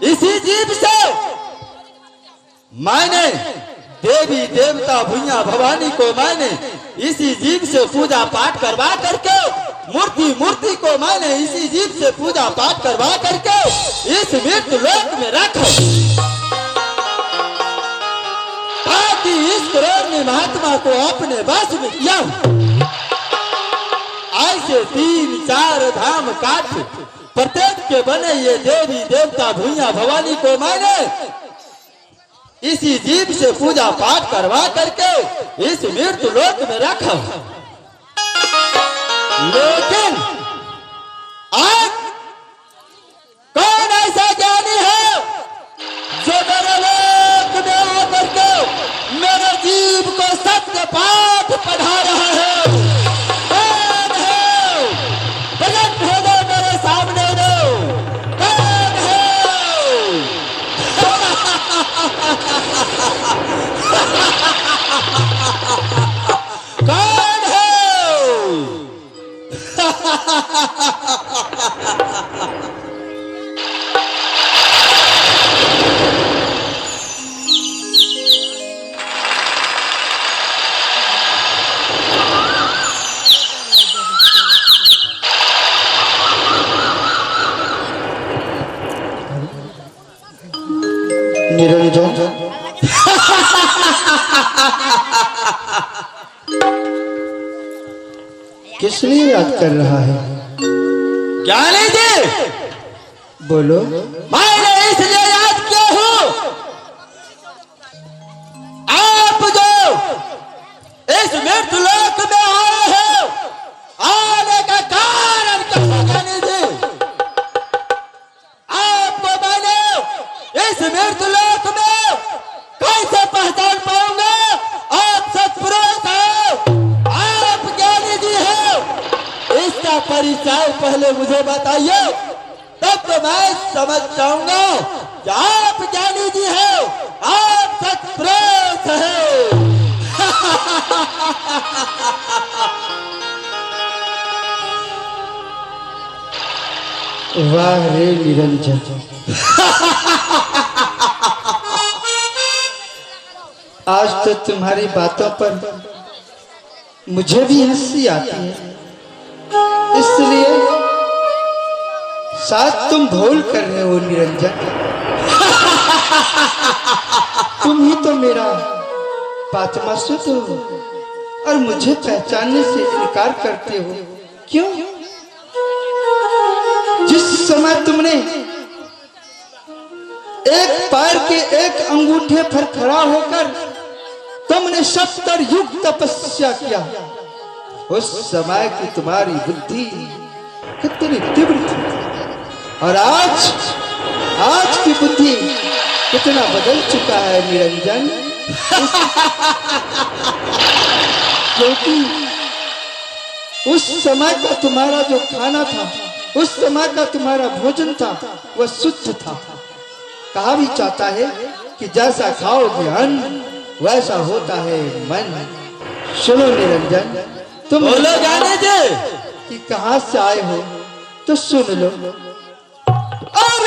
इसी जीव से मैंने देवी देवता भुइया भवानी को मैंने इसी जीव से पूजा पाठ करवा करके मूर्ति को मैंने इसी जीव से पूजा पाठ करवा करके इस मृत्यु लोक में रखा ताकि इस करोड़ महात्मा को अपने वश में किया। ऐसे 3-4 धाम काट प्रत्येक के बने ये देवी देवता भुइया भवानी को मैंने इसी जीव से पूजा पाठ करवा करके इस मृत्यु लोक में रखा। लेकिन आज कौन ऐसा ज्ञानी है जो मेरे लोक में आकर के मेरे जीव को सत्य पाठ पढ़ा रहा है? कौन है? प्रकट हो दो मेरे सामने दो। कौन है? कौन है? निरंजन किस लिए याद कर रहा है? ज्ञानी जी बोलो। मैंने इसलिए याद किया हूं आप जो इस मृत्यु लोक में आए हो आने का कारण क्या है? ज्ञानी जी आपको मैंने इस मृत्यु लोक में कैसे पहचान पाऊंगा? आप सत्पुरुष हो, आप ज्ञानी जी हो, इसका परिचय पहले मुझे बताइए, तब तो मैं समझ जाऊंगा कि आप ज्ञानी जी हो, आप सत्पुरुष हो। वाह रे निरंजन, आज तो तुम्हारी बातों पर मुझे भी हंसी आती है, इसलिए शायद तुम भूल कर रहे हो निरंजन। तुम ही तो मेरा पांचवा सूत्र हो और मुझे पहचानने से इनकार करते हो। क्यों? जिस समय तुमने एक पैर के एक अंगूठे पर खड़ा होकर तुमने 70 युग तपस्या किया, उस समय की तुम्हारी बुद्धि कितनी तीव्र थी और आज की बुद्धि कितना बदल चुका है निरंजन। क्योंकि उस समय का तुम्हारा जो खाना था, उस समय का तुम्हारा भोजन था, वह शुद्ध था। कहा भी जाता है कि जैसा खाओगे अन्न वैसा होता है मन। सुनो निरंजन, तुम बोलो ज्ञानी जी कि कहां से आए हो तो सुन लो। और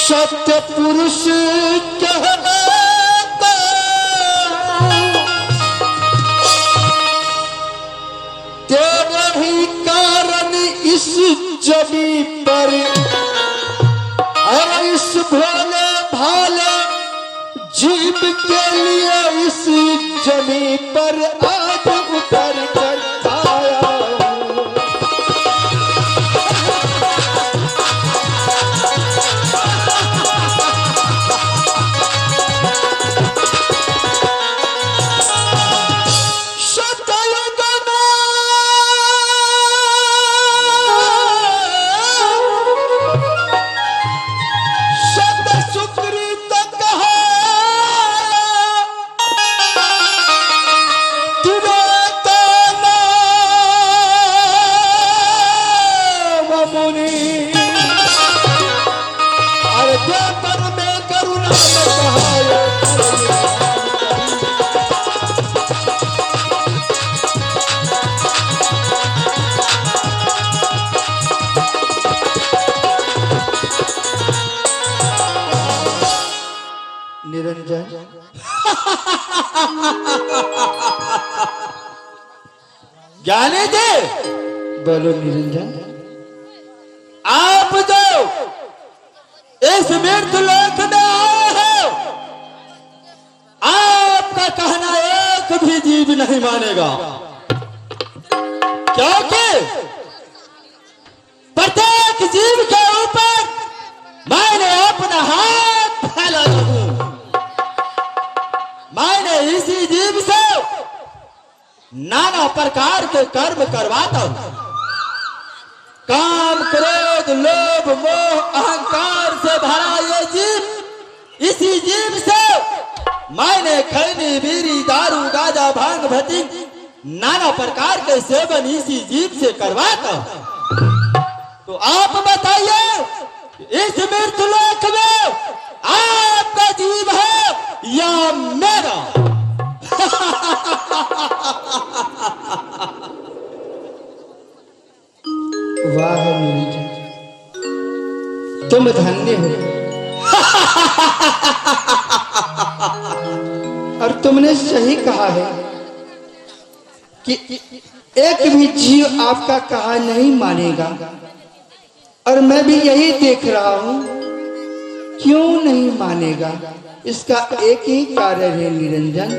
सत्य पुरुष तेरा ही कारण इस जमी पर और इस भोले भाले जीव के लिए इस जमी पर आज उतर कर आया हूं। मुनि निरंजन, ज्ञानी जी, बोलो निरंजन। आप जो इस मृत्यु लोक में आए हो, आपका कहना एक भी जीव नहीं मानेगा, क्योंकि प्रत्येक जीव के ऊपर मैंने अपना हाथ फैलाया हूं। मैंने इसी जीव से नाना प्रकार के कर्म करवाता हूं। काम, क्रोध, लोभ, मोह, अहंकार से भरा ये जीव, इसी जीव से मैंने खैनी, बीड़ी, दारू, गांजा, भांग, भटिंग नाना प्रकार के सेवन इसी जीव से करवाता हूं। तो आप बताइए, इस मृत्यु लोक में आपका जीव है या मेरा? वाह निरंजन, तुम धन्य हो। और तुमने सही कहा है कि एक भी जीव आपका कहा नहीं मानेगा। और मैं भी यही देख रहा हूं, क्यों नहीं मानेगा? इसका एक ही कारण है निरंजन,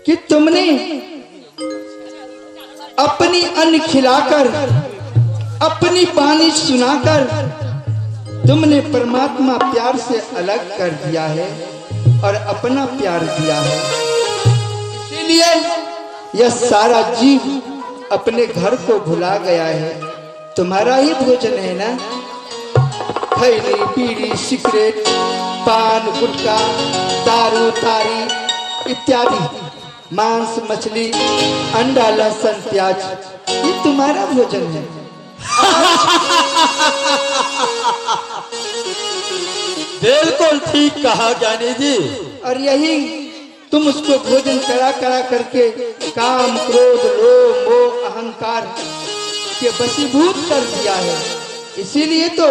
कि तुमने अपनी अन्न खिलाकर, अपनी वाणी सुनाकर तुमने परमात्मा प्यार से अलग कर दिया है और अपना प्यार दिया है। इसीलिए यह सारा जीव अपने घर को भुला गया है। तुम्हारा ही भोजन है ना, खैनी, बीड़ी, सिगरेट, पान, गुटखा, दारू, तारी इत्यादि, मांस, मछली, अंडा, लहसुन, प्याज, ये तुम्हारा भोजन है। बिल्कुल ठीक कहा ज्ञानी जी। और यही तुम उसको भोजन करा करा करके काम, क्रोध, लोभ, मोह, अहंकार के वशीभूत कर दिया है। इसीलिए तो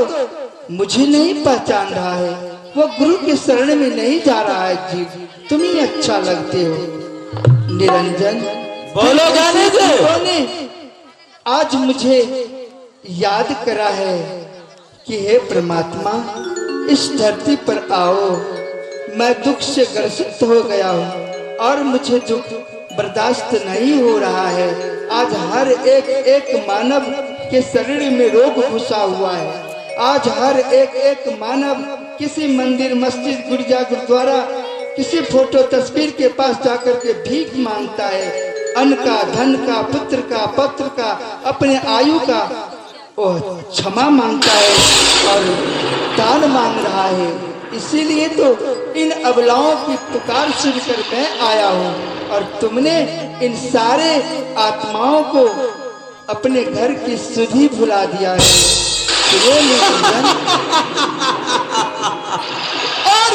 मुझे नहीं पहचान रहा है, वो गुरु के शरण में नहीं जा रहा है जीव। तुम ही अच्छा लगते हो निरंजन। बोलो ज्ञानी जी। ने आज मुझे याद करा है कि हे परमात्मा, इस धरती पर आओ। मैं दुख से ग्रसित हो गया हूँ और मुझे दुख बर्दाश्त नहीं हो रहा है। आज हर एक मानव के शरीर में रोग घुसा हुआ है। आज हर एक मानव किसी मंदिर, मस्जिद, गिरजा, गुरुद्वारा, किसी फोटो तस्वीर के पास जाकर के भीख मांगता है। अन्न का, धन का, पुत्र का, पत्र का, अपने आयु का वो क्षमा मांगता है और दान मांग रहा है। इसीलिए तो इन अबलाओं की पुकार सुनकर मैं आया हूँ। और तुमने इन सारे आत्माओं को अपने घर की सुधि भुला दिया है। और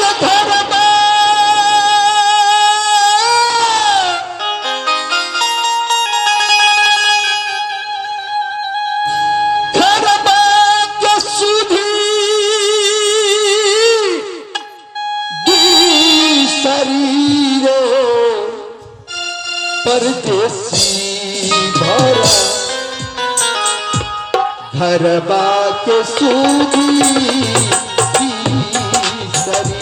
परदेसी भरा घरबा के सूदी सरी।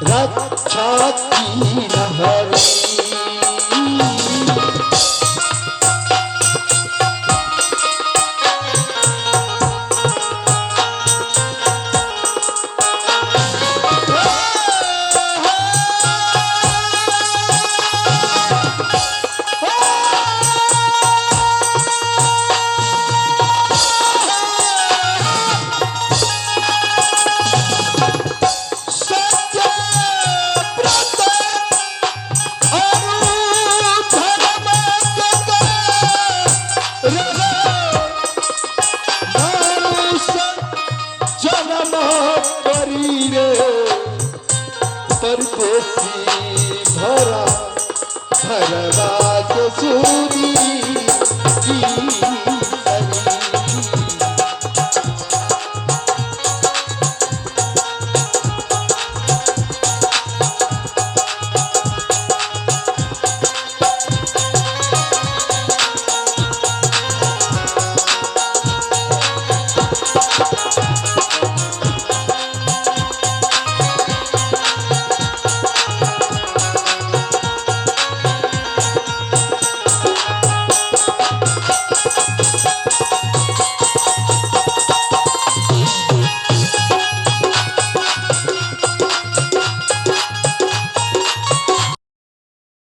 रक्षा कीन हरि। परदेसी भरा भरवा के सूरी